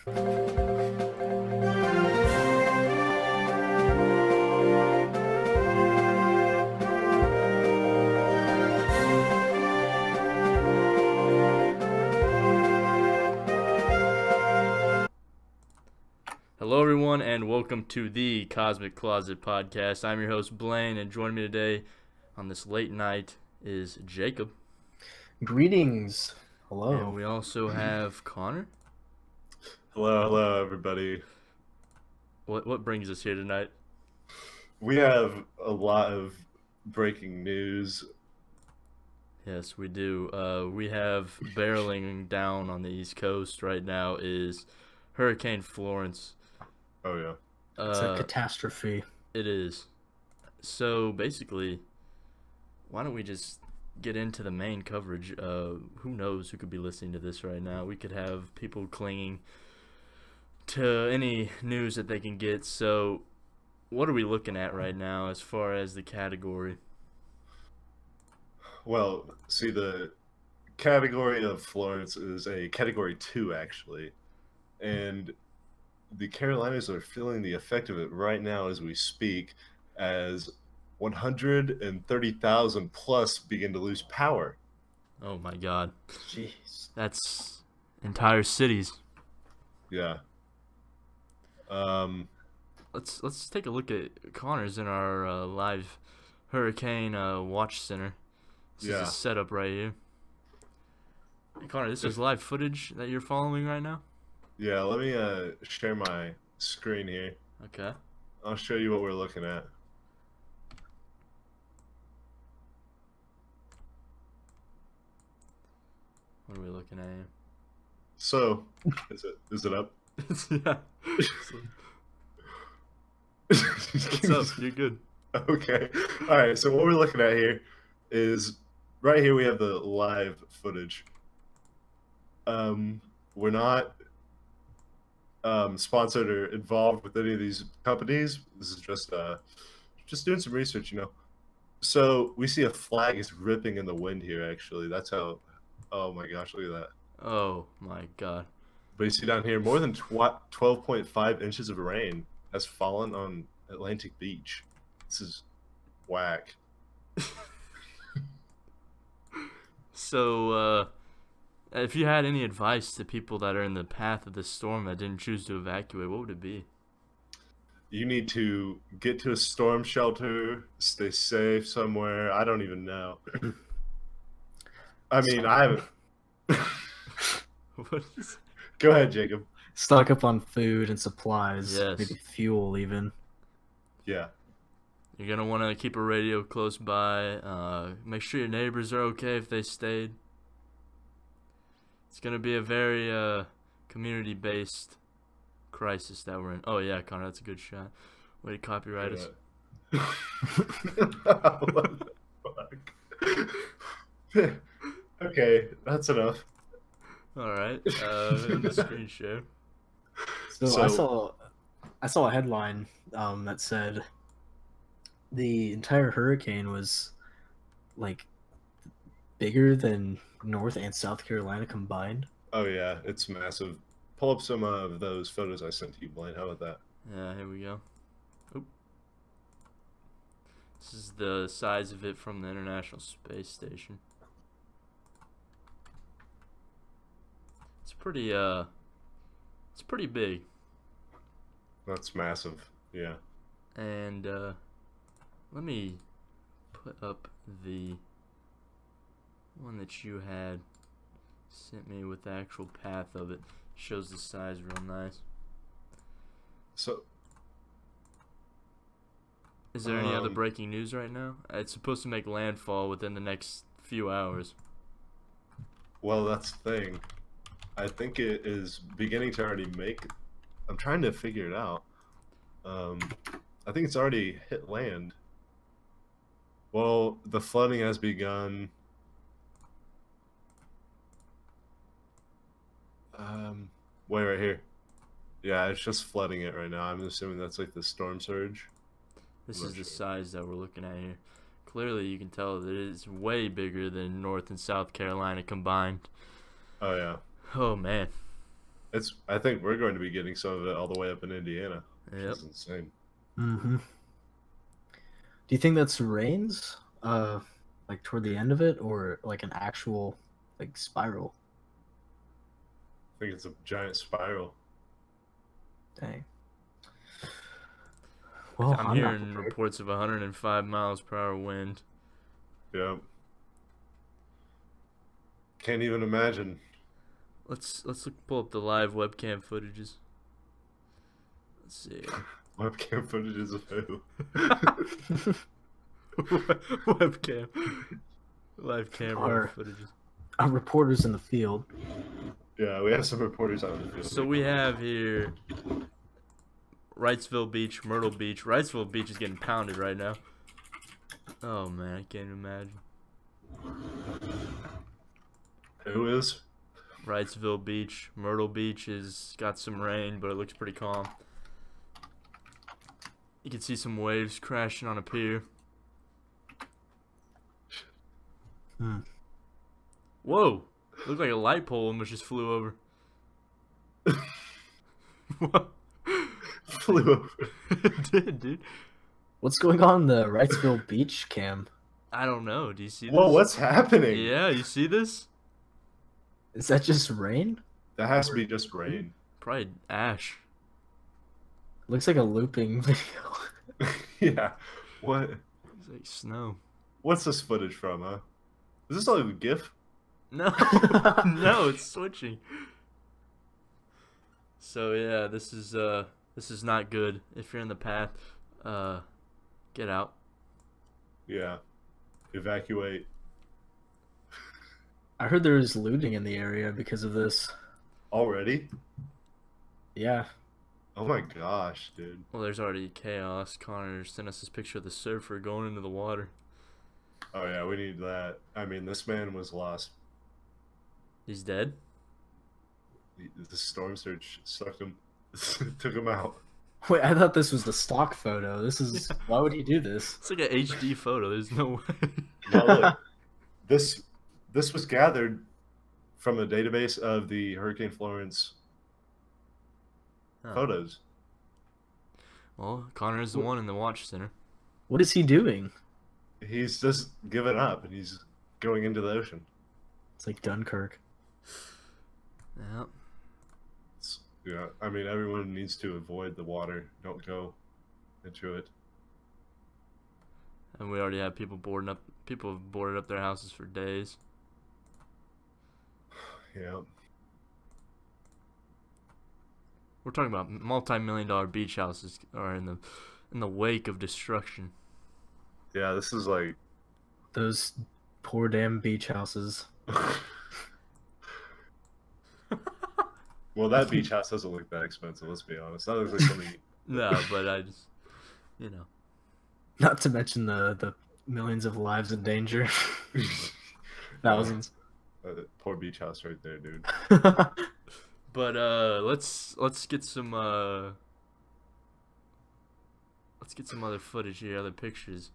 Hello, everyone, and welcome to the Cosmic Closet Podcast. I'm your host, Blaine, and joining me today on this late night is Jacob. Greetings. Hello. And we also have Connor. Hello, everybody. What brings us here tonight? We have a lot of breaking news. Yes, we do. We have barreling down on the East Coast right now is Hurricane Florence. Oh, yeah. It's a catastrophe. It is. So, basically, why don't we just get into the main coverage? Who knows who could be listening to this right now? We could have people clinging to any news that they can get. So, what are we looking at right now as far as the category? Well, see, the category of Florence is a Category 2, actually. And the Carolinas are feeling the effect of it right now as we speak, as 130,000 plus begin to lose power. Oh my God. Jeez. That's entire cities. Yeah. Let's take a look at Connor's in our live hurricane watch center. This is a setup right here. Hey, Connor, this is live footage that you're following right now? Yeah, let me share my screen here. Okay. I'll show you what we're looking at. What are we looking at here? So, is it up? Yeah. What's up? You're good. Okay. All right. So what we're looking at here is right here we have the live footage. We're not sponsored or involved with any of these companies. This is just doing some research, you know. So we see a flag is ripping in the wind here. Actually, that's how. Oh my gosh! Look at that. Oh my God. But you see down here, more than 12.5 inches of rain has fallen on Atlantic Beach. This is whack. So, if you had any advice to people that are in the path of the storm that didn't choose to evacuate, what would it be? You need to get to a storm shelter, stay safe somewhere. I don't even know. I mean, I haven't. What is... Go ahead, Jacob. Stock up on food and supplies. Yes. Maybe fuel even. Yeah. You're going to want to keep a radio close by. Make sure your neighbors are okay if they stayed. It's going to be a very community-based crisis that we're in. Oh, yeah, Connor, that's a good shot. Way to copyright us. What the fuck? Okay, that's enough. All right. In the screen share. So I saw a headline that said the entire hurricane was like bigger than North and South Carolina combined. Oh yeah, it's massive. Pull up some of those photos I sent to you, Blaine. How about that? Yeah, here we go. Oop. This is the size of it from the International Space Station. It's pretty big. That's massive. Yeah. And let me put up the one that you had sent me with the actual path of it. Shows the size real nice. So, is there any other breaking news right now? It's supposed to make landfall within the next few hours. well, that's the thing. I think it is beginning to already make. I'm trying to figure it out. I think it's already hit land. Well, the flooding has begun. Way right here. Yeah, it's just flooding it right now. I'm assuming that's like the storm surge. This is the size that we're looking at here. Clearly, you can tell that it's way bigger than North and South Carolina combined. Oh, yeah. Oh, man. I think we're going to be getting some of it all the way up in Indiana. Yep. That's insane. Mm-hmm. Do you think that's rains? Like toward the end of it, or like an actual like spiral? I think it's a giant spiral. Dang. Well, I'm not hearing prepared. reports of 105 miles per hour wind. Yeah. Can't even imagine. Let's pull up the live webcam footages. Let's see. Webcam footages of who? Webcam. Live camera footages. Our reporters in the field. Yeah, we have some reporters out in the field. So we have here Wrightsville Beach, Myrtle Beach. Wrightsville Beach is getting pounded right now. Oh man, I can't imagine. Who is? Wrightsville Beach. Myrtle Beach has got some rain, but it looks pretty calm. You can see some waves crashing on a pier. Whoa! Looked like a light pole almost just flew over. What? Flew over. It did, dude. What's going on in the Wrightsville Beach cam? I don't know. Do you see this? Whoa, what's happening? Yeah, you see this? Is that just rain? That has to be just rain. Probably ash. Looks like a looping video. Yeah. What? It's like snow. What's this footage from, huh? Is this like a GIF? No, no, it's switching. So yeah, this is not good. If you're in the path, get out. Yeah. Evacuate. I heard there was looting in the area because of this. Already? Yeah. Oh my gosh, dude. Well, there's already chaos. Connor sent us this picture of the surfer going into the water. Oh yeah, we need that. I mean, this man was lost. He's dead? The storm surge sucked him, took him out. Wait, I thought this was the stock photo. This is why would he do this? It's like an HD photo. There's no way. Now look, this was gathered from a database of the Hurricane Florence Oh. photos. Well, Connor is the one in the watch center. What is he doing? He's just given up and he's going into the ocean. It's like Dunkirk. Yeah. Yeah, I mean, everyone needs to avoid the water. Don't go into it. And we already have people boarding up. People have boarded up their houses for days. Yeah. We're talking about multi-million-dollar beach houses are in the wake of destruction. Yeah, this is like Those poor damn beach houses. well, that beach house doesn't look that expensive, let's be honest. That looks like something No, but I just, you know. Not to mention the millions of lives in danger. Thousands. poor beach house right there, dude. But let's get some other footage here, other pictures.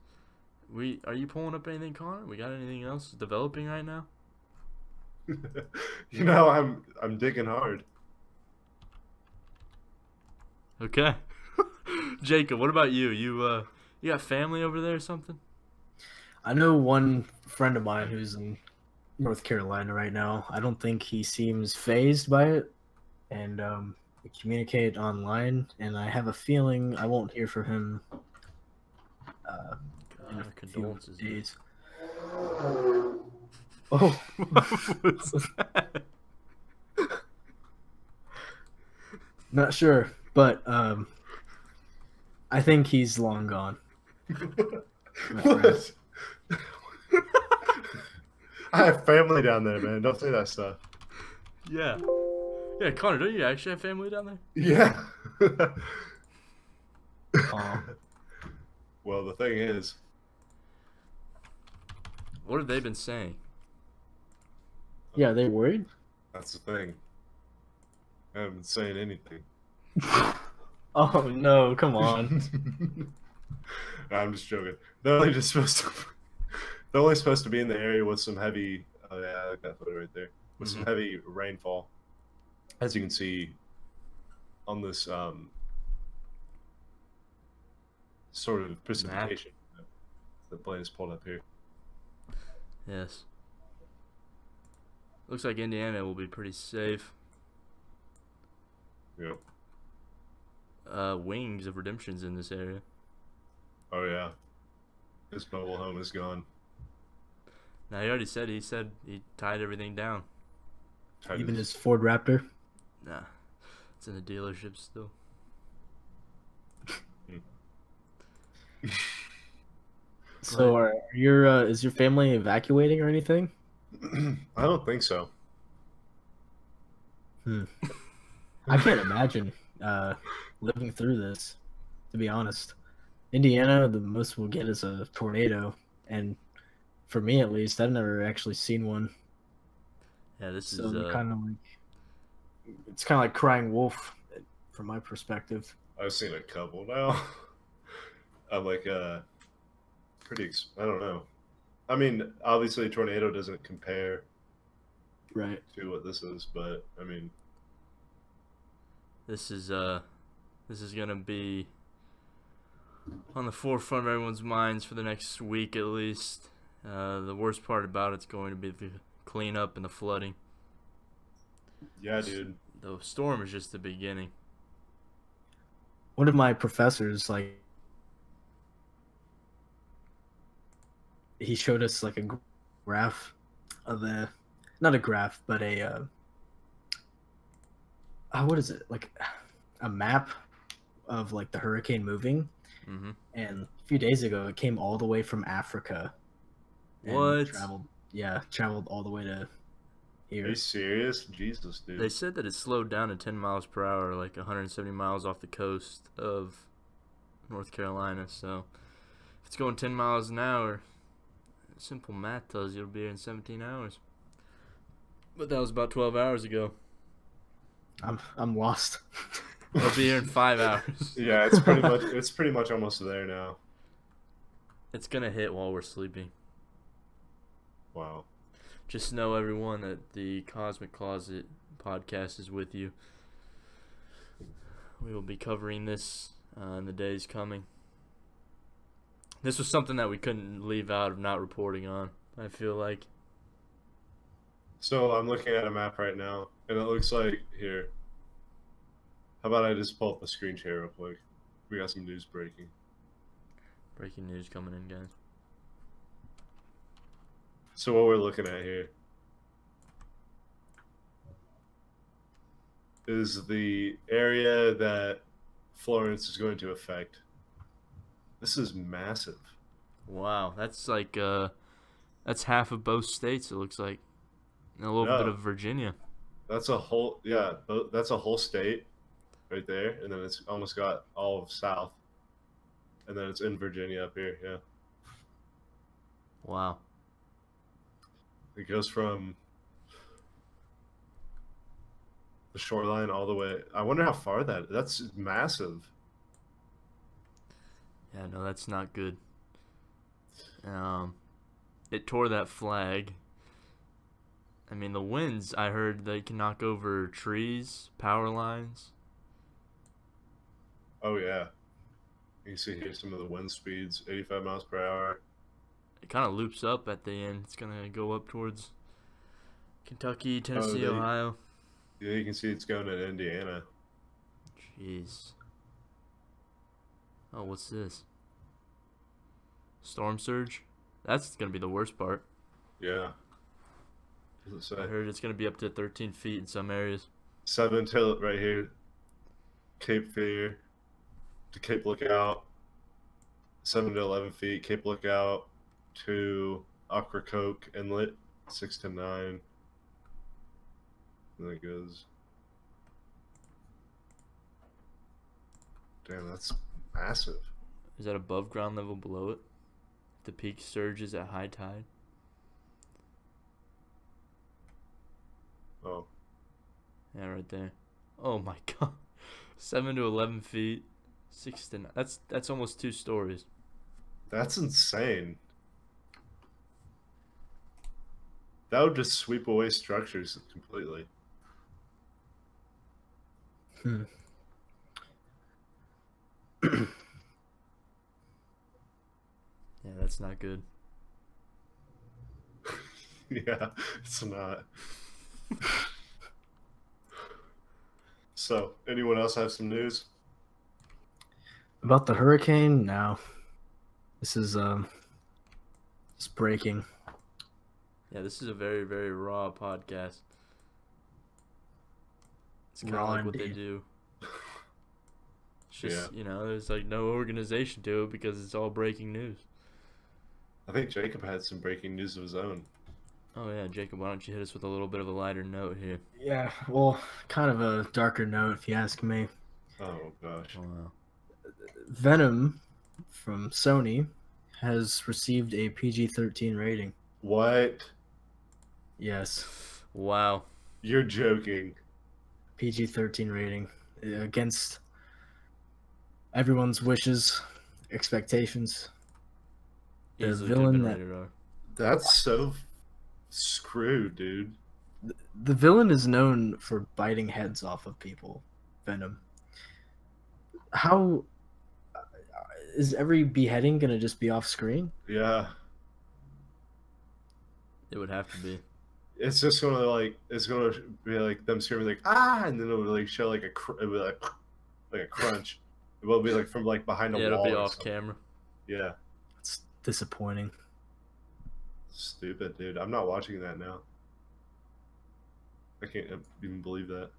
Are you pulling up anything, Connor? We got anything else developing right now? You know, I'm digging hard. Okay. Jacob, what about you? You got family over there or something? I know one friend of mine who's in North Carolina right now. I don't think he seems phased by it, and we communicate online, and I have a feeling I won't hear from him in a few condolences. days. Oh, What's that? not sure, but I think he's long gone. What? I have family down there, man. Don't say that stuff. Yeah. Yeah, Connor, don't you actually have family down there? Yeah. Aw. Well, the thing is, What have they been saying? Yeah, are they worried? that's the thing. I haven't been saying anything. Oh no, come on. I'm just joking. They're only just supposed to. They're only supposed to be in the area with some heavy. Oh yeah, I like that photo right there. With some heavy rainfall. as you can see on this sort of precipitation that the plane is pulled up here. Yes. Looks like Indiana will be pretty safe. Yep. Wings of Redemption's in this area. Oh yeah. His mobile home is gone. Now he already said he tied everything down. Even his Ford Raptor. Nah, it's in the dealership still. So is your family evacuating or anything? I don't think so. I can't imagine living through this, to be honest. Indiana, the most we'll get is a tornado, and for me at least, I've never actually seen one. Yeah, this So is kind of like, it's kind of like crying wolf from my perspective. I've seen a couple now. I'm like pretty. I don't know. I mean, obviously, a tornado doesn't compare Right to what this is, but I mean, this is gonna be on the forefront of everyone's minds for the next week at least. The worst part about it's going to be the cleanup and the flooding. yeah, dude. The storm is just the beginning. One of my professors, like, he showed us like a graph of not a graph, but a what is it, like a map of like the hurricane moving. Mm-hmm. And a few days ago it came all the way from Africa and What? traveled all the way to here. Are you serious? Jesus, dude. They said that it slowed down to 10 miles per hour, like 170 miles off the coast of North Carolina. So if it's going 10 miles an hour, simple math tells you it'll be here in 17 hours. But that was about 12 hours ago. I'm lost. It'll be here in 5 hours. Yeah, it's pretty much almost there now. It's gonna hit while we're sleeping. Wow. Just know, everyone, that the Cosmic Closet podcast is with you. We will be covering this in the days coming. This was something that we couldn't leave out of not reporting on, I feel like. So I'm looking at a map right now, and it looks like here. How about I just pull up the screen share real quick? We got some news breaking. Breaking news coming in, guys. So what we're looking at here is the area that Florence is going to affect. This is massive. Wow, that's like that's half of both states, it looks like. And a little bit of Virginia. That's a whole that's a whole state right there, and then it's almost got all of South. And then it's in Virginia up here, yeah. Wow. It goes from the shoreline all the way. I wonder how far that's massive. Yeah, no, that's not good. It tore that flag. I mean, the winds, I heard they can knock over trees, power lines. Oh, yeah. You can see here some of the wind speeds, 85 miles per hour. It kind of loops up at the end. It's going to go up towards Kentucky, Tennessee, Ohio. Yeah, you can see it's going to Indiana. Jeez. Oh, what's this? Storm surge? That's going to be the worst part. Yeah. I heard it's going to be up to 13 feet in some areas. 7 till right here. Cape Fear to Cape Lookout. 7 to 11 feet. Cape Lookout to Ocracoke Inlet. 6 to 9. And that goes. Damn, that's massive. Is that above ground level, below it? The peak surges at high tide? Oh. Yeah, right there. Oh my god. 7 to 11 feet. 6 to 9. That's almost 2 stories. That's insane. That would just sweep away structures completely. Hmm. Yeah, that's not good. Yeah, it's not. So, anyone else have some news? About the hurricane? No. This is just breaking. Yeah, this is a very, very raw podcast. It's kind of Raw like what they indeed. do. It's just, there's like no organization to it because it's all breaking news. I think Jacob had some breaking news of his own. Oh, yeah, Jacob, why don't you hit us with a little bit of a lighter note here? Yeah, well, kind of a darker note if you ask me. Oh, gosh. Wow. Venom from Sony has received a PG-13 rating. What? Yes, Wow. You're joking. PG-13 rating against everyone's wishes, expectations. The Easily villain could have that been rated R. That's so screwed, dude. the villain is known for biting heads off of people. Venom. How is every beheading gonna just be off screen? Yeah. It would have to be. It's just gonna be like them screaming like ah, and then it would like show like it would be like a crunch. It will be like from like behind a Yeah, wall. it'll be or off something. camera. Yeah. It's disappointing. Stupid, dude. I'm not watching that now. I can't even believe that.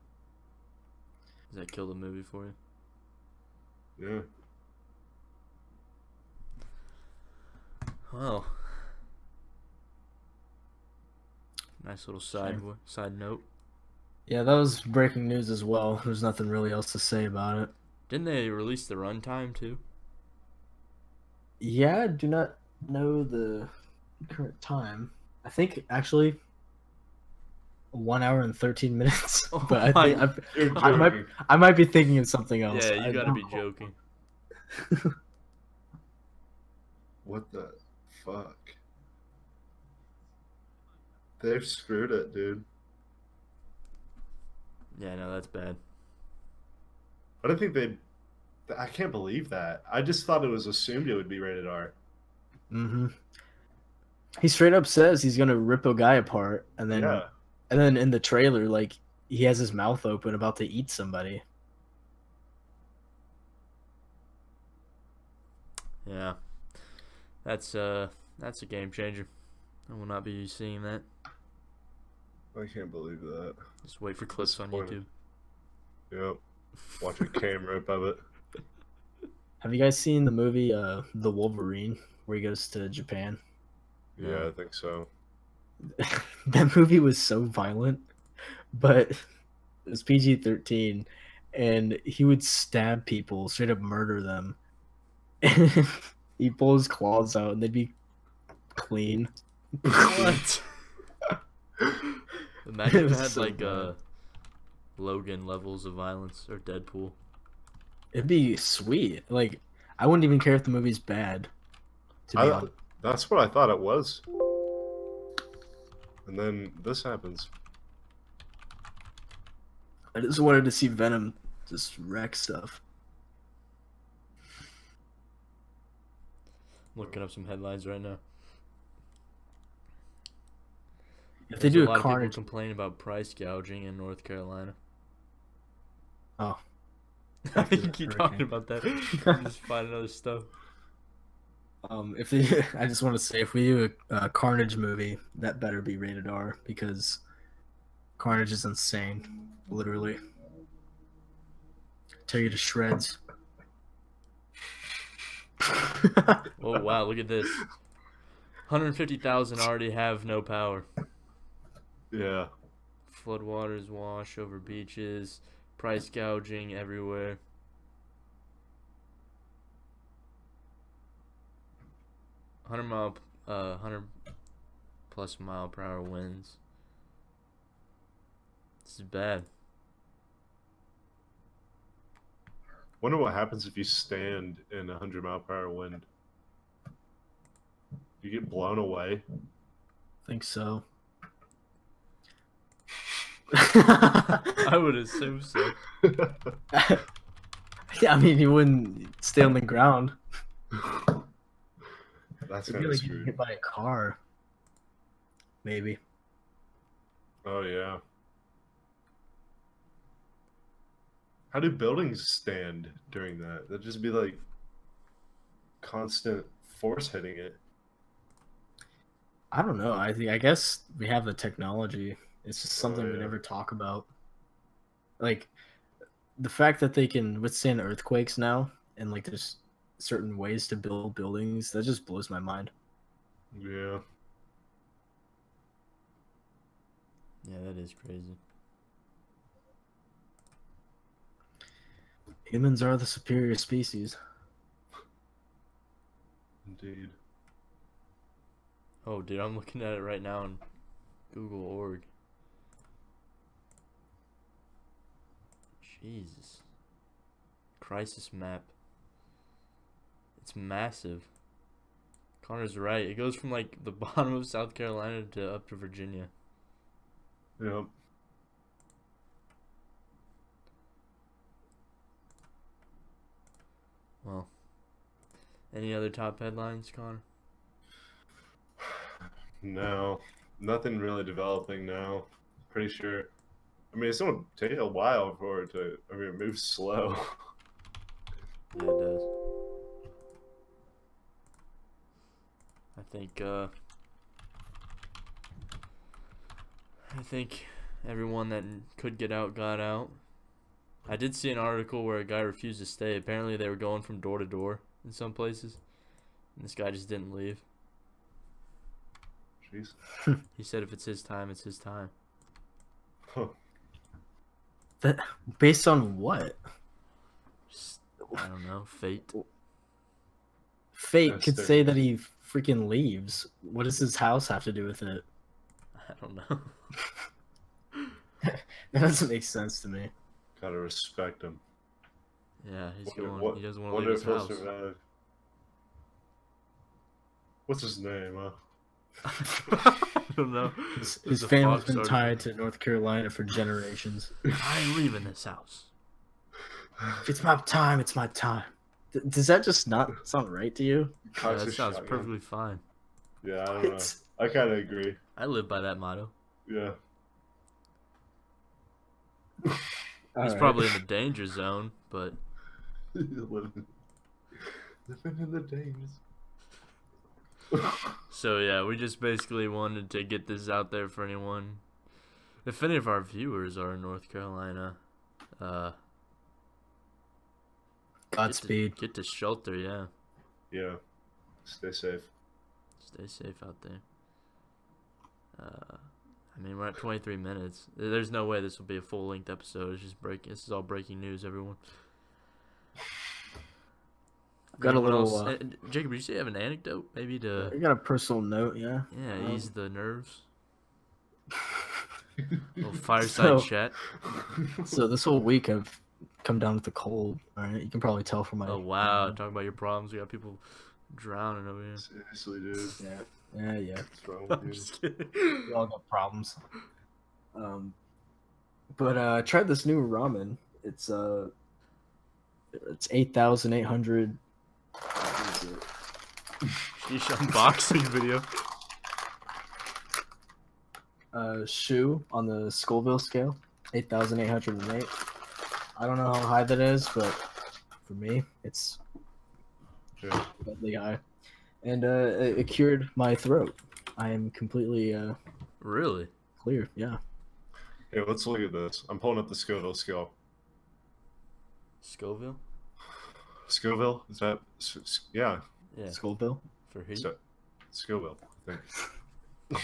Does that kill the movie for you? Yeah. Well, nice little side note. Yeah, that was breaking news as well. There's nothing really else to say about it. Didn't they release the runtime too? Yeah, I do not know the current time. I think actually 1 hour and 13 minutes. Oh But my I think You're I might be thinking of something else. Yeah, you I gotta don't be know. joking. What the fuck? They've screwed it, dude. Yeah, no, that's bad. I don't think they. I can't believe that. I just thought it was assumed it would be rated R. Mm-hmm. He straight up says he's gonna rip a guy apart, and then in the trailer, like he has his mouth open about to eat somebody. Yeah, that's a game changer. I will not be seeing that. I can't believe that. Just wait for clips on YouTube. Yep. Watch a camera above it. Have you guys seen the movie The Wolverine, where he goes to Japan? Yeah, No. I think so. That movie was so violent, but it was PG-13, and he would stab people, straight up murder them. And he pull his claws out, and they'd be clean. What? Imagine if it was had so like bad. Logan levels of violence or Deadpool. It'd be sweet. Like, I wouldn't even care if the movie's bad. To be honest. That's what I thought it was. And then this happens. I just wanted to see Venom just wreck stuff. Looking up some headlines right now. If they There's do a lot a of people Carnage, complaining about price gouging in North Carolina. oh, I think you the keep hurricane. talking about that. I'm just finding other stuff. if they, I just want to say, if we do a Carnage movie, that better be rated R, because Carnage is insane, literally. Tear you to shreds. Oh wow, look at this. 150,000 already have no power. Yeah. Floodwaters wash over beaches. Price gouging everywhere. $100 plus mile per hour winds. This is bad. Wonder what happens if you stand in 100-mile-per-hour wind. You get blown away. Think so. I would assume so. Yeah, I mean, he wouldn't stay on the ground. That's It'd kind be of like getting screwed. hit by a car. Maybe. Oh yeah. How do buildings stand during that? That'd just be like constant force hitting it. I don't know. I guess we have the technology. It's just something we yeah. never talk about. Like the fact that they can withstand earthquakes now, and like there's certain ways to build buildings, that just blows my mind. Yeah. Yeah, that is crazy. Humans are the superior species. Indeed. Oh, dude, I'm looking at it right now on Google.org. Jesus. Crisis map. It's massive. Connor's right. It goes from like the bottom of South Carolina to up to Virginia. Yep. Well, any other top headlines, Connor? No, nothing really developing now. Pretty sure. I mean, it's gonna take a while for it to. I mean, it moves slow. Yeah, it does. I think everyone that could get out got out. I did see an article where a guy refused to stay. Apparently they were going from door to door in some places. And this guy just didn't leave. Jeez. He said if it's his time, it's his time. Huh. That based on what? Just, I don't know, fate. Fate That's could different. say that he freaking leaves. What does his house have to do with it? I don't know. That doesn't make sense to me. Gotta respect him. Yeah, he's Wonder going. He doesn't want to wonder leave his if he'll house. survive. What's his name? I don't know. His There's a family's Fox been article. tied to North Carolina for generations. I ain't leaving this house. If it's my time, it's my time. Does that just not sound right to you? Yeah, Cocks that a sounds shotgun. perfectly fine. Yeah, I don't know. It's- I kind of agree. I live by that motto. Yeah. He's Alright. probably in the danger zone, but living in the days. so yeah, we just basically wanted to get this out there for anyone. If any of our viewers are in North Carolina, Godspeed. get to shelter, yeah. Yeah. Stay safe. Stay safe out there. I mean, we're at 23 minutes. There's no way this will be a full-length episode. It's just breaking. This is all breaking news, everyone. Got a Anyone little. else? Jacob, did you say you have an anecdote? Maybe I to got a personal note, yeah. ease the nerves. Little fireside chat. So this whole week I've come down with a cold. All right, you can probably tell from my. Oh wow! Talking about your problems. We got people drowning over here. Seriously, dude. Yeah. What's wrong I'm with just you? kidding. We all got problems. But I tried this new ramen. It's 8,800. What is it? Sheesh, unboxing video. Shoe on the Scoville scale, 8,808. I don't know how high that is, but for me, it's Yeah. deadly high. And it cured my throat. I am completely Really? clear. Yeah. Hey, let's look at this. I'm pulling up the Scoville scale. Scoville? Scoville? Is that? Yeah. Yeah. Scoville. For heat? So, Scoville, I think.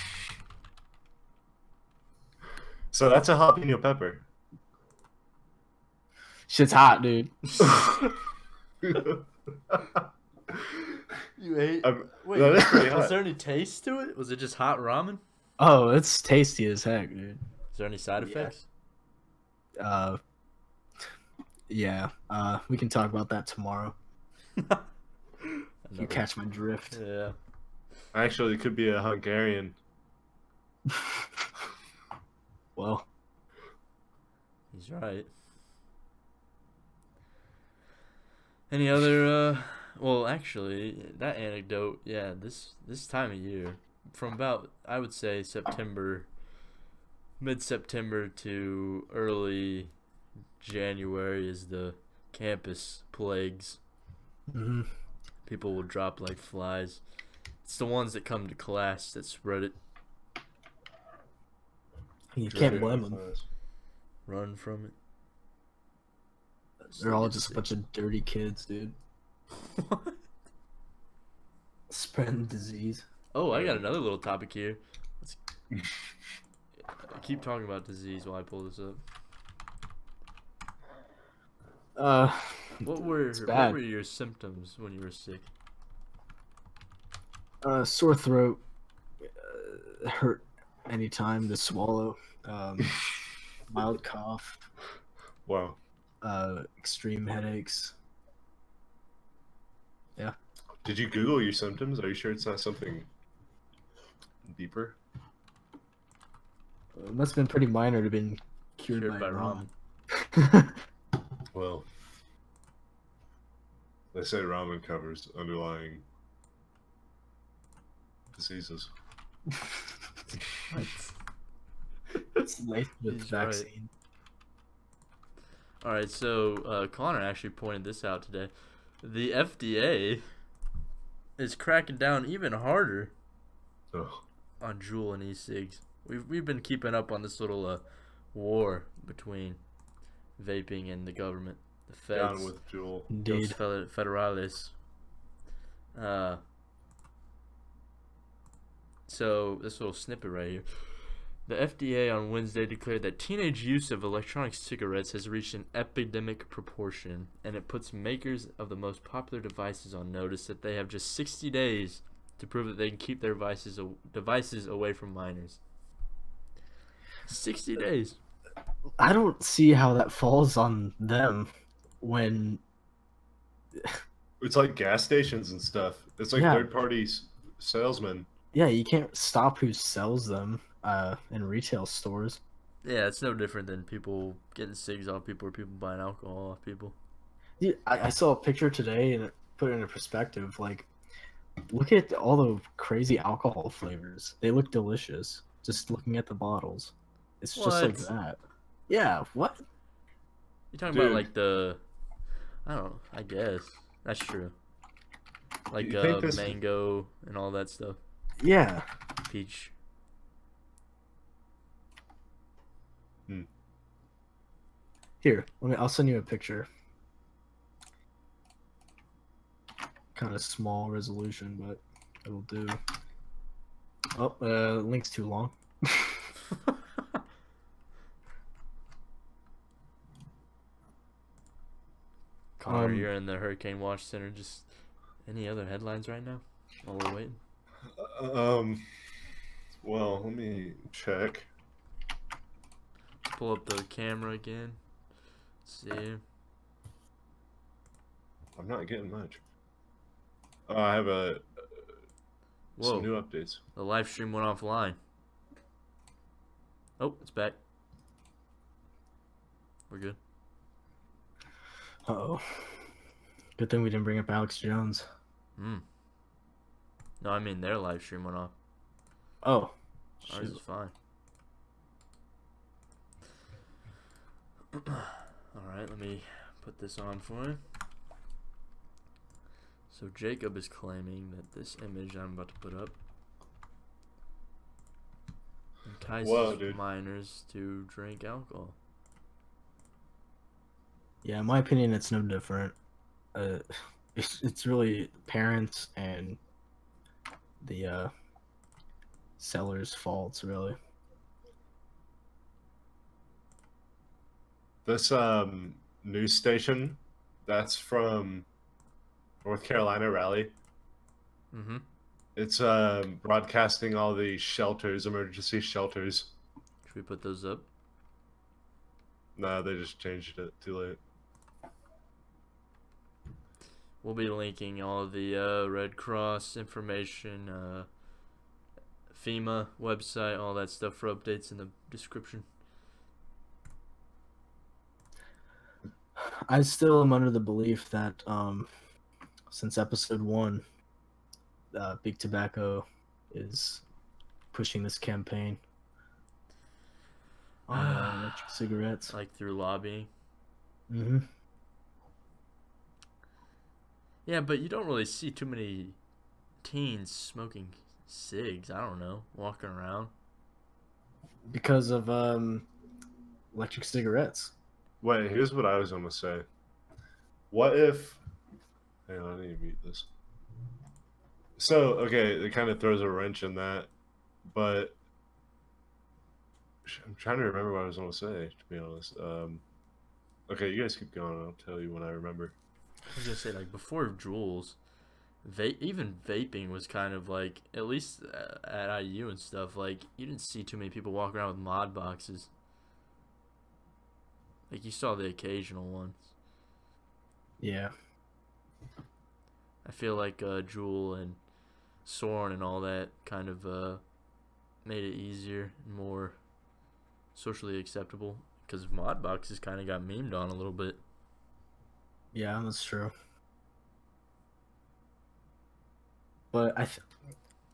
So that's a jalapeno pepper. Shit's hot, dude. You ate? Wait, that is pretty was hot. there any taste to it? Was it just hot ramen? Oh, it's tasty as heck, dude. Is there any side Yeah. effects? Yeah. We can talk about that tomorrow. You Another- catch my drift. Yeah. Actually, it could be a Hungarian. Well, He's right. Any other well, actually, that anecdote, yeah, this time of year, from about, I would say, September, mid-September to early January is the campus plagues. Hmm. People will drop like flies. It's the ones that come to class that spread it. You Dread can't it. blame them. Run from it. They're all just a bunch of dirty kids, dude. What? Spreading disease. Oh, I got another little topic here. Let's keep talking about disease while I pull this up. It's What bad. were your symptoms when you were sick? Sore throat, hurt anytime to swallow, mild cough, Wow. extreme headaches. Yeah. Did you Google your symptoms? Are you sure it's not something deeper? It must have been pretty minor to have been cured, Cured by ramen. Well, they say ramen covers underlying diseases. What? It's laced with He's right. vaccine. All right, so Connor actually pointed this out today. The FDA is cracking down even harder Oh, on Juul and e-cigs. We've been keeping up on this little war between vaping and the government, the feds, down with Juul. Indeed. Los federales. So this little snippet right here. The FDA on Wednesday declared that teenage use of electronic cigarettes has reached an epidemic proportion, and it puts makers of the most popular devices on notice that they have just 60 days to prove that they can keep their devices away from minors. 60 days. I don't see how that falls on them when. It's like gas stations and stuff. It's like Yeah. third-party salesmen. Yeah, you can't stop who sells them in retail stores. Yeah, it's no different than people getting cigs off people or people buying alcohol off people. Dude, I saw a picture today and it put it into perspective. Like, look at all the crazy alcohol flavors. They look delicious. Just looking at the bottles, it's just like What? that. Yeah. What? You talking Dude. about like the, I don't know, I guess. That's true. Like You think this- mango and all that stuff. Yeah. Peach. Here, I'll send you a picture. Kind of small resolution, but it'll do. Oh, link's too long. Connor, you're in the Hurricane Watch Center. Just any other headlines right now while we're waiting? Well, let me check. Pull up the camera again. See. I'm not getting much. I have Whoa. some new updates. The live stream went offline. Oh, it's back. We're good. Uh-oh. Good thing we didn't bring up Alex Jones. No, I mean their live stream went off. Oh. Ours Shoot. is fine. Alright, let me put this on for you. So Jacob is claiming that this image I'm about to put up entices Whoa, dude. minors to drink alcohol. Yeah, in my opinion, it's no different. It's really parents and the sellers' faults, really. This news station that's from North Carolina Raleigh. Mm-hmm. It's broadcasting all the shelters, emergency shelters. Should we put those up? Nah, they just changed it. Too late. We'll be linking all the Red Cross information, FEMA website, all that stuff for updates in the description. I still am under the belief that since episode 1, Big Tobacco is pushing this campaign on electric cigarettes. Like through lobbying. Mm-hmm. Yeah, but you don't really see too many teens smoking cigs. I don't know, walking around. Because of electric cigarettes. Wait, here's what I was gonna say. What if? Hang on, I need to mute this. So, okay, it kind of throws a wrench in that, but I'm trying to remember what I was gonna say. To be honest, okay, you guys keep going. I'll tell you when I remember. I was gonna say, like, before Juuls, even vaping was kind of like, at least at IU and stuff, like, you didn't see too many people walk around with mod boxes. Like, you saw the occasional ones. Yeah. I feel like Juul and Soren and all that kind of made it easier and more socially acceptable, because mod boxes kind of got memed on a little bit. Yeah, that's true. But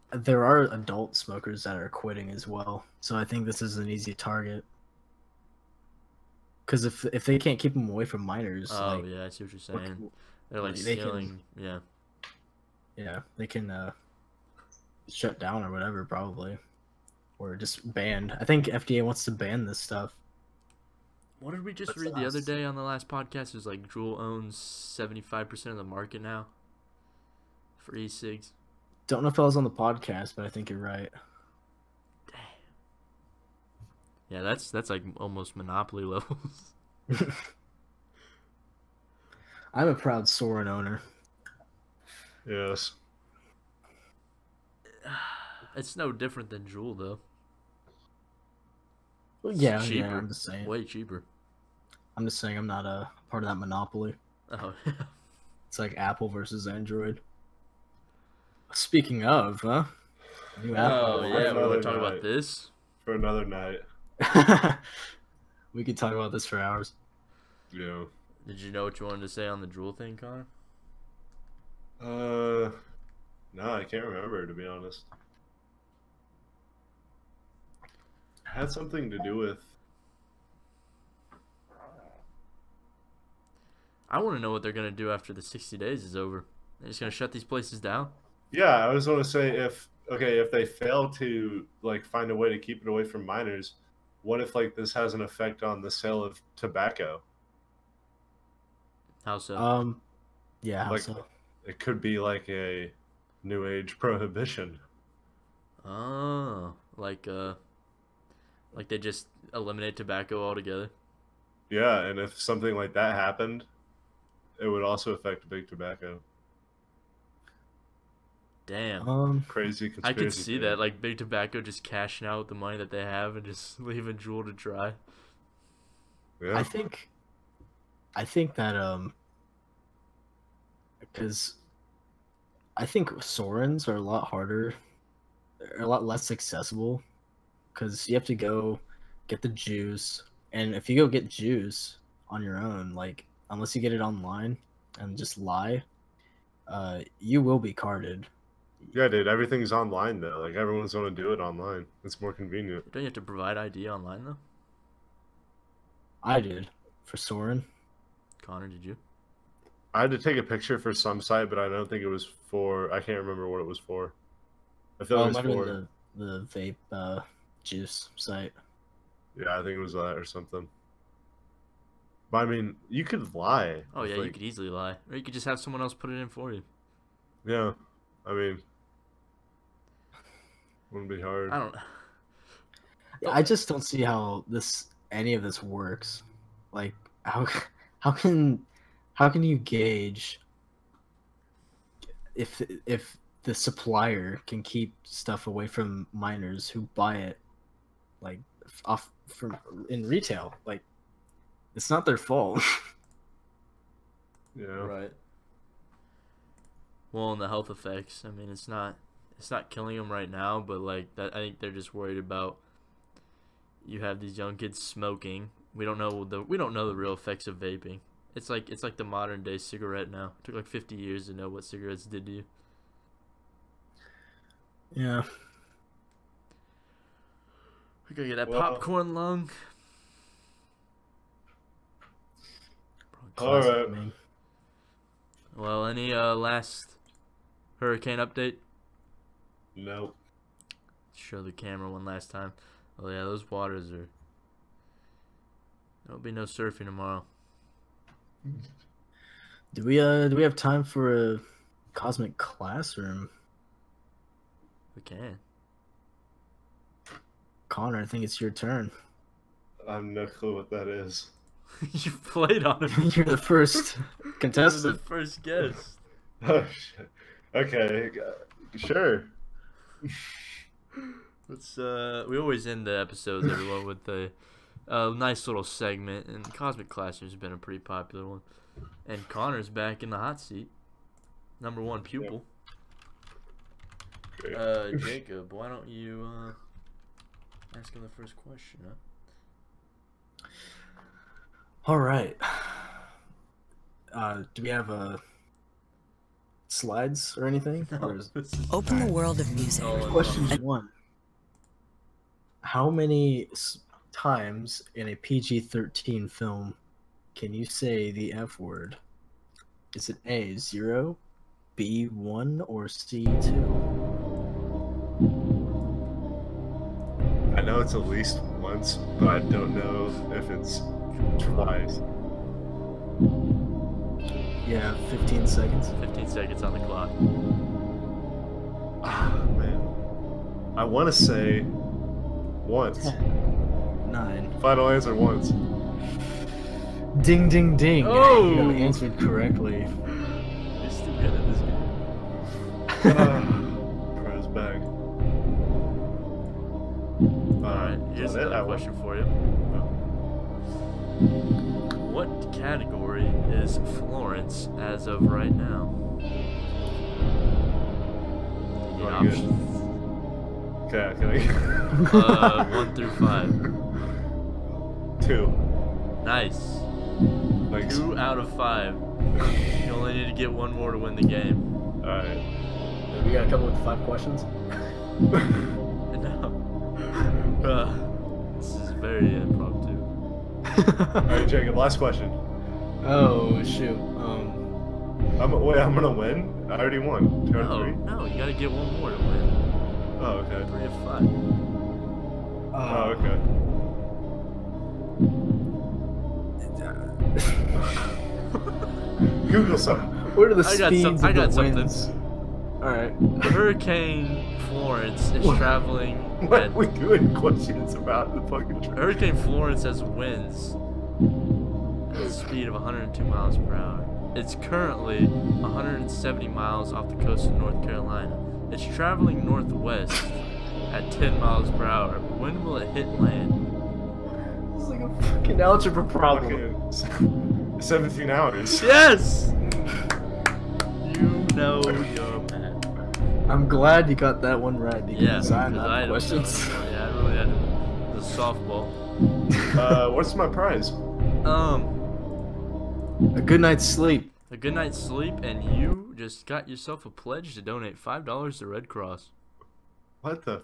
there are adult smokers that are quitting as well, so I think this is an easy target. Because if they can't keep them away from minors, Oh, yeah, I see what you're saying. They're like they stealing, yeah. Yeah, they can shut down or whatever, probably, or just banned. I think FDA wants to ban this stuff. What did we just read the other day on the last podcast? It was like Juul owns 75% of the market now for e-cigs. Don't know if I was on the podcast, but I think you're right. Damn. Yeah, that's like almost monopoly levels. I'm a proud Soren owner. Yes. It's no different than Juul, though. Well, It's yeah, cheaper. I'm just saying. Way cheaper. I'm just saying I'm not a part of that monopoly. Oh, It's like Apple versus Android. Speaking of, huh? New Apple. oh yeah, we want another to talk about night. this? For another night. We could talk about this for hours. Yeah. Did you know what you wanted to say on the Juul thing, Connor? No, I can't remember, to be honest. It had something to do with. I want to know what they're going to do after the 60 days is over. They're just going to shut these places down? Yeah, I was going to say if they fail to like find a way to keep it away from minors, what if like this has an effect on the sale of tobacco? How so? Yeah, how Like, so? it could be like a new age prohibition. Oh, like they just eliminate tobacco altogether? Yeah, and if something like that happened, it would also affect big tobacco. Damn. Crazy I conspiracy. could see that, like big tobacco just cashing out the money that they have and just leaving Juul to dry. Yeah. I think that because I think Sorens are a lot harder, a lot less accessible, because you have to go get the juice, and if you go get juice on your own, like unless you get it online and just lie, you will be carded. Yeah, dude, everything's online though. Like everyone's gonna do it online. It's more convenient. Don't you have to provide ID online though? I did for Soren. Connor, did you? I had to take a picture for some site, but I don't think it was for. I can't remember what it was for. I thought it was Might have for. been the vape juice site. Yeah, I think it was that or something. But I mean, you could lie. Oh yeah, like, you could easily lie, or you could just have someone else put it in for you. Yeah, I mean, wouldn't be hard. I don't. I just don't see how any of this works. Like how can you gauge if the supplier can keep stuff away from minors who buy it, like off from in retail? Like it's not their fault. Yeah. Right. Well, and the health effects. I mean, it's not killing them right now, but like that, I think they're just worried about. You have these young kids smoking. We don't know the real effects of vaping. It's like the modern day cigarette now. It took like 50 years to know what cigarettes did to you. Yeah. We gotta get that Well- popcorn lung. All right. Man. Well, any last hurricane update? Nope. Show the camera one last time. Oh yeah, those waters are. There'll be no surfing tomorrow. Do we have time for a cosmic classroom? We can. Connor, I think it's your turn. I have no clue what that is. You played on it. You're the first This is the contestant. first guest. Oh shit. Okay, sure. Let's we always end the episodes, everyone, with a nice little segment, and Cosmic Classroom's been a pretty popular one. And Connor's back in the hot seat, #1 pupil. Great. Jacob, why don't you ask him the first question? Huh? All right. Do we have slides or anything? No, Or is... this is Open the world of music. Question 1. How many times in a PG-13 film can you say the F word? Is it A, 0, B, 1, or C, 2? I know it's at least once, but I don't know if it's twice. Yeah, 15 seconds. 15 seconds on the clock. Ah, man. I want to say once. 10, 9. Final answer once. Ding, ding, ding. Oh! You answered correctly. You're still good at this game. Pros bag. Alright, here's is that it? another question for you. What category is Florence as of right now? You need Very good. options. Okay. 1 through 5. 2. Nice. Thanks. 2 out of 5. You only need to get one more to win the game. Alright. We got a couple with 5 questions. No. This is very impromptu. Alright, Jacob, last question. Oh, shoot. I'm gonna win? I already won. 2 out of 3? No, you gotta get one more to win. Oh, okay. 3 of 5. Oh, okay. Google something. What are the I got speeds some- of I got the something. winds? Alright. Hurricane Florence is traveling What at are we doing questions about the fucking trip? Hurricane Florence has winds at a speed of 102 miles per hour. It's currently 170 miles off the coast of North Carolina. It's traveling northwest at 10 miles per hour. When will it hit land? It's like a fucking algebra problem. Fucking 17 hours. Yes! You know your math. I'm glad you got that one right because Yeah, I'm because not I don't questions. know. Yeah, I really had it. It's a softball. What's my prize? A good night's sleep. A good night's sleep, and you just got yourself a pledge to donate $5 to Red Cross. What the?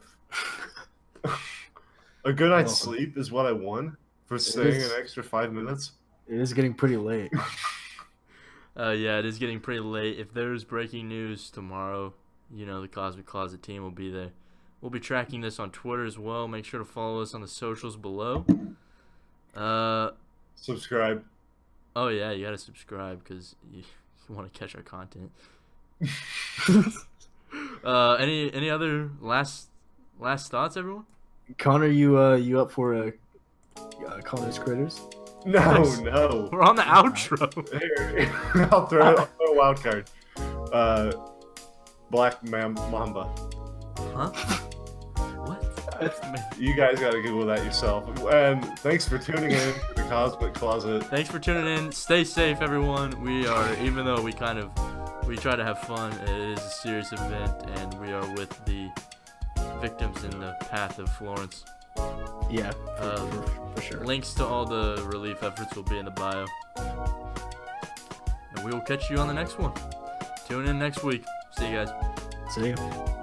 A good night's Welcome. sleep is what I won for staying is. an extra 5 minutes? It is getting pretty late. Yeah, it is getting pretty late. If there's breaking news tomorrow, you know the Cosmic Closet team will be there. We'll be tracking this on Twitter as well. Make sure to follow us on the socials below. Subscribe. Oh yeah, you gotta subscribe because you want to catch our content. Any other last thoughts, everyone? Connor, you up for Connor's Critters? No, Yes. no. We're on the outro. Here, I'll throw a wild card. Black Mamba. Huh? What? You guys gotta Google that yourself. And thanks for tuning in to the Cosmic Closet. Thanks for tuning in. Stay safe, everyone. We are, even though we try to have fun, it is a serious event, and we are with the victims in the path of Florence. Yeah, for sure. Links to all the relief efforts will be in the bio. we will catch you on the next one. Tune in next week. See you guys. See you.